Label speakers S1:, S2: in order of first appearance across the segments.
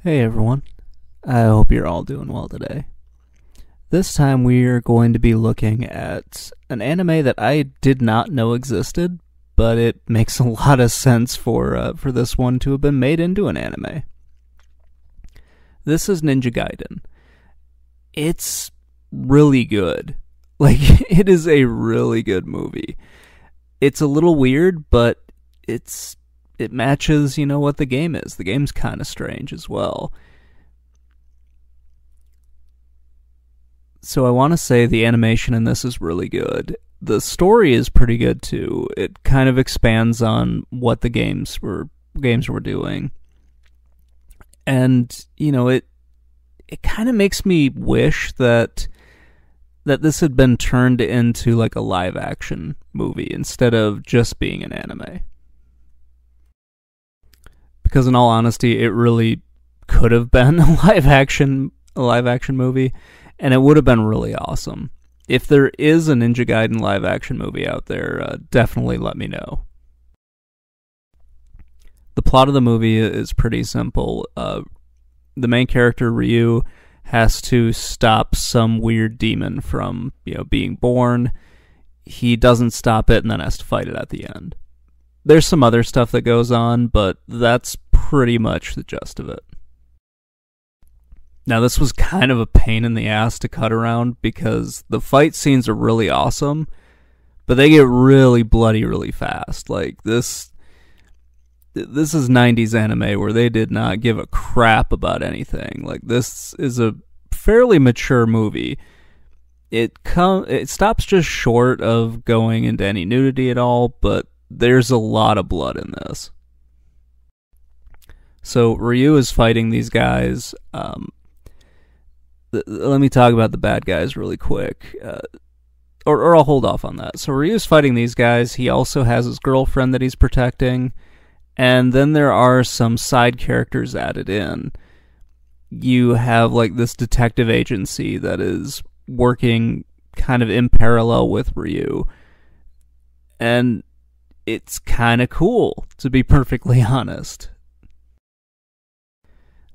S1: Hey everyone, I hope you're all doing well today. This time we are going to be looking at an anime that I did not know existed, but it makes a lot of sense for this one to have been made into an anime. This is Ninja Gaiden. It's really good. It is a really good movie. It's a little weird, but it matches, what the game is. The game's kind of strange as well. So I want to say the animation in this is really good. The story is pretty good too. It kind of expands on what the games were doing. And, it kind of makes me wish that this had been turned into like a live action movie instead of just being an anime. Because in all honesty, it really could have been a live action movie, and it would have been really awesome. If there is a Ninja Gaiden live action movie out there, definitely let me know. The plot of the movie is pretty simple. The main character, Ryu, has to stop some weird demon from, being born. He doesn't stop it and then has to fight it at the end. There's some other stuff that goes on, but that's pretty much the gist of it. Now, this was kind of a pain in the ass to cut around because the fight scenes are really awesome, but they get really bloody really fast. This is 90s anime where they did not give a crap about anything. This is a fairly mature movie. It stops just short of going into any nudity at all, but there's a lot of blood in this. So Ryu is fighting these guys. Let me talk about the bad guys really quick. Or I'll hold off on that. So Ryu's fighting these guys. He also has his girlfriend that he's protecting. And then there are some side characters added in. You have this detective agency that is working kind of in parallel with Ryu. And it's kind of cool, to be perfectly honest.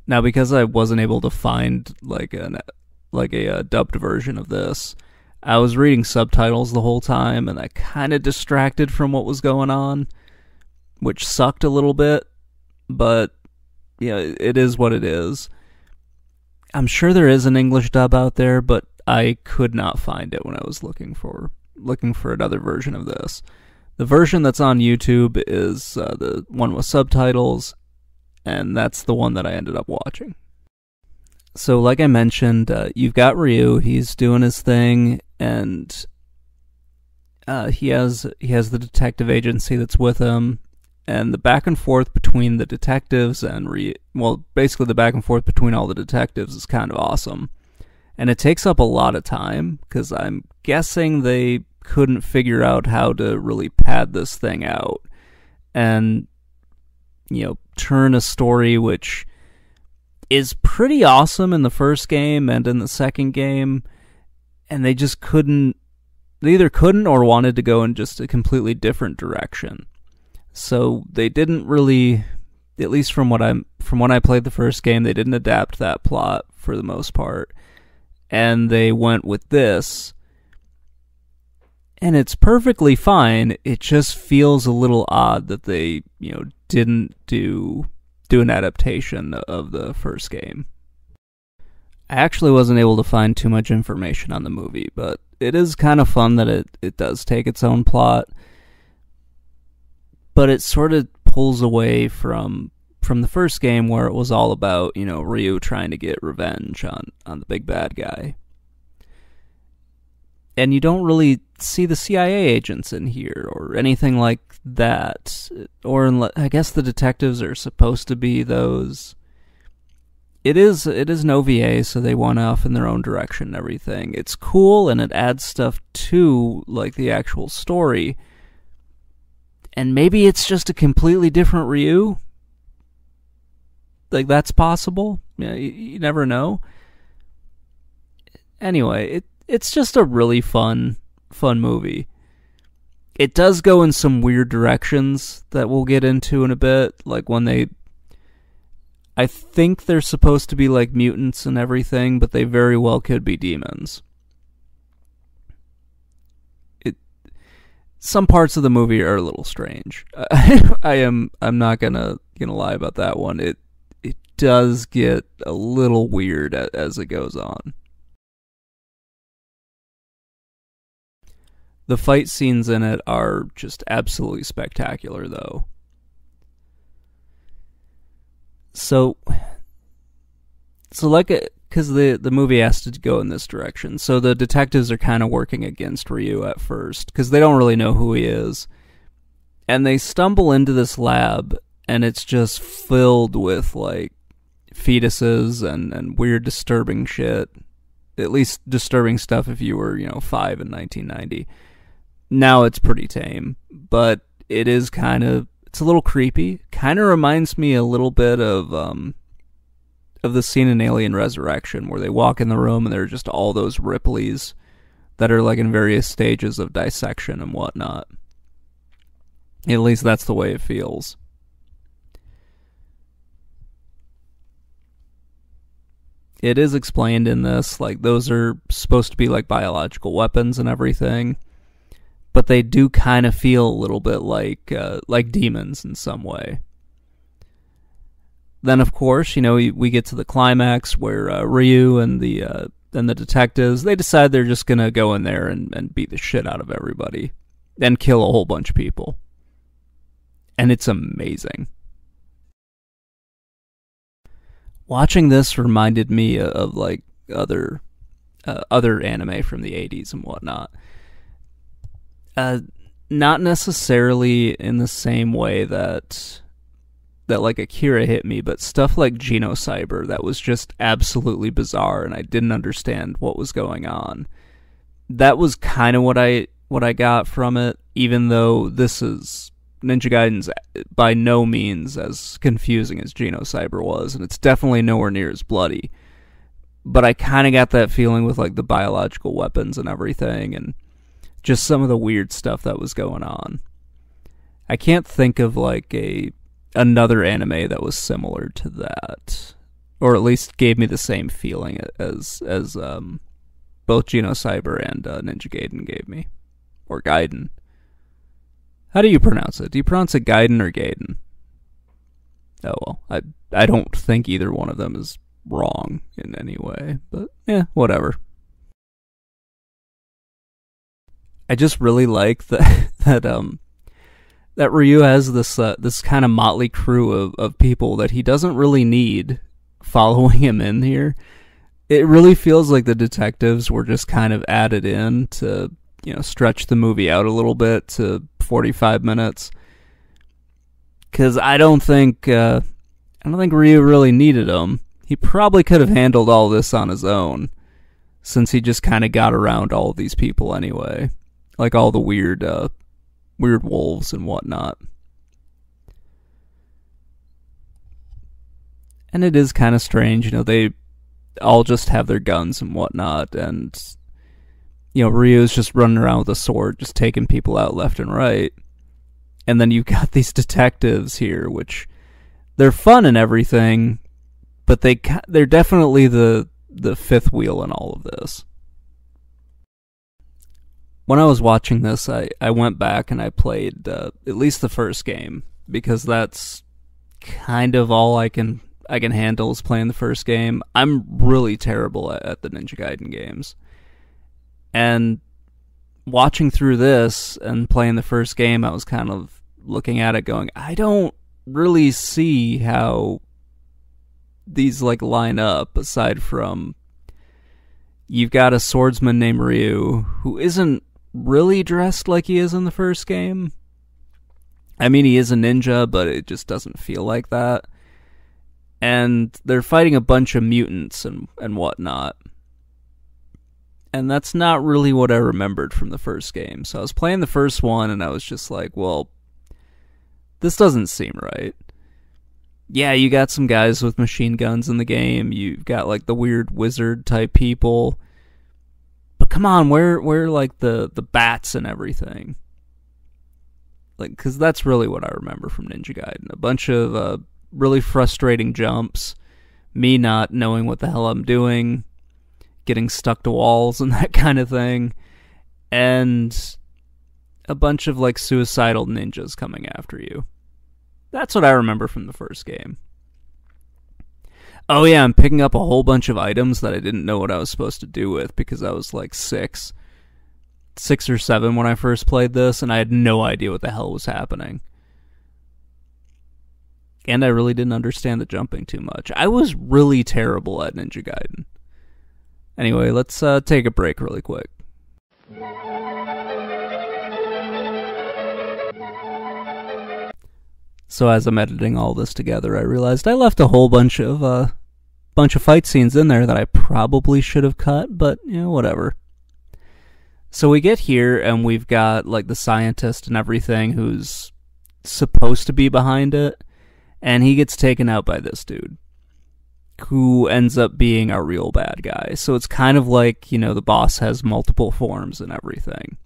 S1: Now, because I wasn't able to find a dubbed version of this, I was reading subtitles the whole time, and that kind of distracted from what was going on, which sucked a little bit, but it is what it is. I'm sure there is an English dub out there, but I could not find it when I was looking for another version of this. The version that's on YouTube is the one with subtitles, and that's the one that I ended up watching. So like I mentioned, you've got Ryu, he's doing his thing, and he has the detective agency that's with him, and the back and forth between the detectives and Ryu, basically the back and forth between all the detectives is kind of awesome. And it takes up a lot of time, because I'm guessing they couldn't figure out how to really pad this thing out and turn a story which is pretty awesome in the first game and in the second game, and they either couldn't or wanted to go in just a completely different direction. So they didn't really, at least from when I played the first game, they didn't adapt that plot for the most part, and they went with this. And it's perfectly fine. It just feels a little odd that they, didn't do an adaptation of the first game. I actually wasn't able to find too much information on the movie, but it is kind of fun that it does take its own plot. But it sort of pulls away from the first game where it was all about, Ryu trying to get revenge on the big bad guy. And you don't really see the CIA agents in here or anything like that. Or I guess the detectives are supposed to be those. It is an OVA, so they went off in their own direction and everything. It's cool, and it adds stuff to the actual story. And maybe it's just a completely different Ryu. That's possible. Yeah, you never know. Anyway, it's just a really fun movie. It does go in some weird directions that we'll get into in a bit, like when they I think they're supposed to be like mutants and everything, but they very well could be demons. Some parts of the movie are a little strange. I'm not gonna lie about that one. It does get a little weird as it goes on. The fight scenes in it are just absolutely spectacular, though. So like, because the movie has to go in this direction. So the detectives are kind of working against Ryu at first, because they don't really know who he is. And they stumble into this lab, and it's just filled with, like, fetuses and weird, disturbing shit. At least disturbing stuff if you were, 5 in 1990. Now it's pretty tame, but it is it's a little creepy. Kind of reminds me a little bit of the scene in Alien Resurrection where they walk in the room and there are just all those Ripleys that are like in various stages of dissection and whatnot. At least that's the way it feels. It is explained in this, like, those are supposed to be like biological weapons and everything, but they do kind of feel a little bit like demons in some way. Then, of course, we get to the climax where Ryu and the detectives, they decide they're just gonna go in there and beat the shit out of everybody and kill a whole bunch of people, and it's amazing. Watching this reminded me of like other anime from the 80s and whatnot. Not necessarily in the same way that like Akira hit me, but stuff like Genocyber that was just absolutely bizarre and I didn't understand what was going on. That was kind of what I got from it, even though this is Ninja Gaiden's by no means as confusing as Genocyber was, and it's definitely nowhere near as bloody. But I kind of got that feeling with like the biological weapons and everything, and just some of the weird stuff that was going on. I can't think of like another anime that was similar to that, or at least gave me the same feeling as both Genocyber and Ninja Gaiden gave me, or Gaiden. How do you pronounce it? Do you pronounce it Gaiden or Gaiden? Oh well, I don't think either one of them is wrong in any way, but yeah, whatever. I just really like that Ryu has this kind of motley crew of people that he doesn't really need following him in here. It really feels like the detectives were just kind of added in to stretch the movie out a little bit to 45 minutes. Because I don't think Ryu really needed them. He probably could have handled all this on his own, since he just kind of got around all of these people anyway, like all the weird wolves and whatnot. And it is kind of strange, they all just have their guns and whatnot, and Ryu's just running around with a sword, just taking people out left and right. And then you've got these detectives here, which they're fun and everything, but they're definitely the fifth wheel in all of this. When I was watching this, I went back and I played at least the first game, because that's kind of all I can handle is playing the first game. I'm really terrible at the Ninja Gaiden games. And watching through this and playing the first game, I was kind of looking at it going, I don't really see how these like line up, aside from you've got a swordsman named Ryu who isn't really dressed like he is in the first game. I mean, he is a ninja, but it just doesn't feel like that. And they're fighting a bunch of mutants and whatnot. And that's not really what I remembered from the first game. So I was playing the first one, and I was just like, well, this doesn't seem right. Yeah, you got some guys with machine guns in the game. You've got, like, the weird wizard-type people. But come on, where like, the bats and everything? Like, because that's really what I remember from Ninja Gaiden. A bunch of really frustrating jumps, me not knowing what the hell I'm doing, getting stuck to walls and that kind of thing, and a bunch of like suicidal ninjas coming after you. That's what I remember from the first game. Oh yeah, I'm picking up a whole bunch of items that I didn't know what I was supposed to do with because I was like 6 or 7 when I first played this, and I had no idea what the hell was happening. And I really didn't understand the jumping too much. I was really terrible at Ninja Gaiden. Anyway, let's take a break really quick. So as I'm editing all this together, I realized I left a whole bunch of fight scenes in there that I probably should have cut, but, whatever. So we get here, and we've got, like, the scientist and everything who's supposed to be behind it, and he gets taken out by this dude, who ends up being our real bad guy. So it's kind of like, the boss has multiple forms and everything.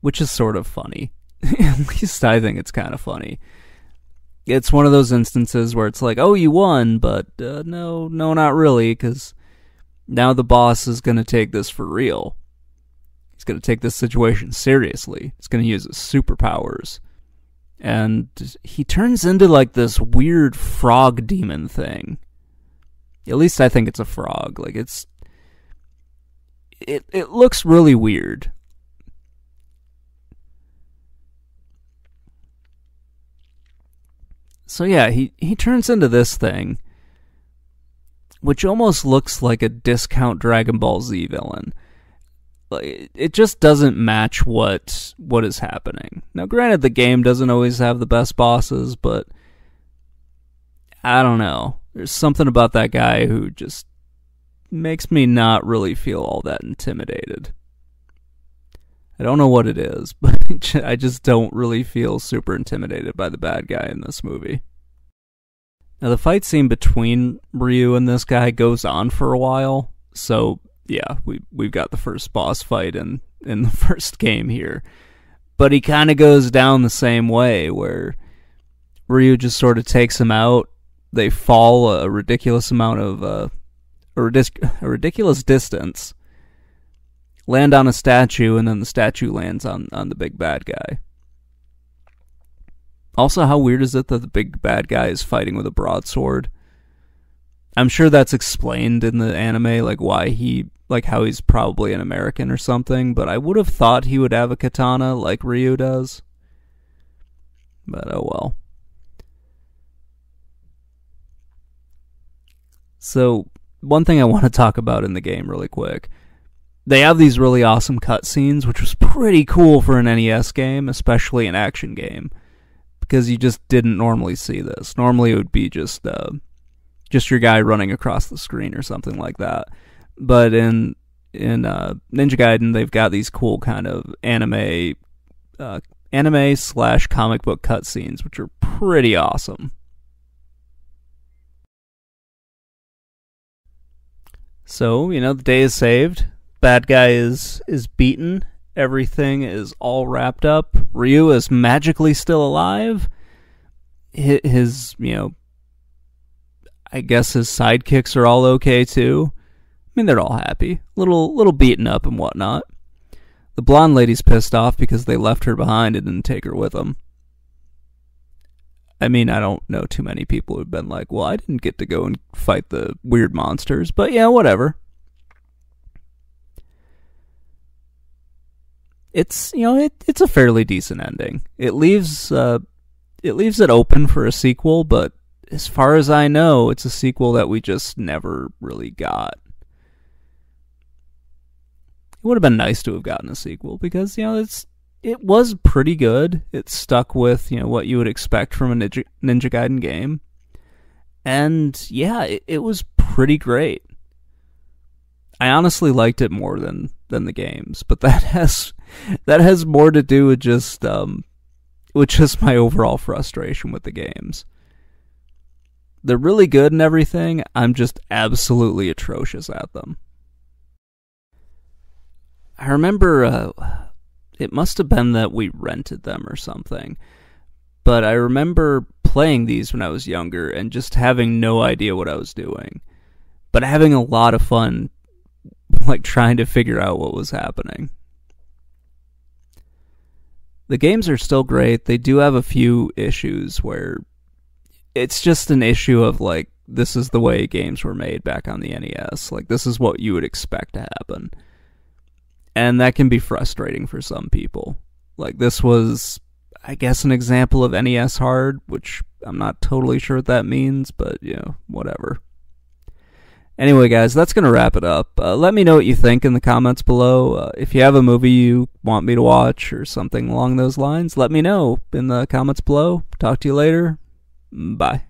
S1: Which is sort of funny. At least I think it's kind of funny. It's one of those instances where it's like, oh, you won, but no, not really, because now the boss is going to take this for real. He's going to take this situation seriously. He's going to use his superpowers. And he turns into like this weird frog demon thing. At least I think it's a frog. Like it looks really weird. So yeah, he turns into this thing, which almost looks like a discount Dragon Ball Z villain. Like, it just doesn't match what is happening. Now, granted, the game doesn't always have the best bosses, but I don't know. There's something about that guy who just makes me not really feel all that intimidated. I don't know what it is, but I just don't really feel super intimidated by the bad guy in this movie. Now, the fight scene between Ryu and this guy goes on for a while, so yeah, we've got the first boss fight in the first game here. But he kind of goes down the same way, where Ryu just sort of takes him out. They fall a ridiculous amount of a ridiculous distance, land on a statue, and then the statue lands on the big bad guy. Also, how weird is it that the big bad guy is fighting with a broadsword? I'm sure that's explained in the anime, like how he's probably an American or something, but I would have thought he would have a katana like Ryu does. But oh well. So, one thing I want to talk about in the game really quick. They have these really awesome cutscenes, which was pretty cool for an NES game, especially an action game, because you just didn't normally see this. Normally it would be just your guy running across the screen or something like that. But in Ninja Gaiden, they've got these cool kind of anime / comic book cutscenes, which are pretty awesome. So, the day is saved. Bad guy is beaten. Everything is all wrapped up. Ryu is magically still alive. His, I guess his sidekicks are all okay too. I mean, they're all happy. Little beaten up and whatnot. The blonde lady's pissed off because they left her behind and didn't take her with them. I mean, I don't know too many people who've been like, well, I didn't get to go and fight the weird monsters, but yeah, whatever. It's, it's a fairly decent ending. It leaves it open for a sequel, but as far as I know, it's a sequel that we just never really got. It would have been nice to have gotten a sequel because, it was pretty good. It stuck with, what you would expect from a Ninja Gaiden game. And yeah, it was pretty great. I honestly liked it more than the games, but that has more to do with just my overall frustration with the games. They're really good and everything. I'm just absolutely atrocious at them. I remember it must have been that we rented them or something, but I remember playing these when I was younger and just having no idea what I was doing, but having a lot of fun, like trying to figure out what was happening. The games are still great. They do have a few issues where it's just an issue of like, this is the way games were made back on the NES. Like, this is what you would expect to happen. And that can be frustrating for some people. Like, this was, I guess, an example of NES hard, which I'm not totally sure what that means, but, you know, whatever. Anyway, guys, that's going to wrap it up. Let me know what you think in the comments below. If you have a movie you want me to watch or something along those lines, let me know in the comments below. Talk to you later. Bye.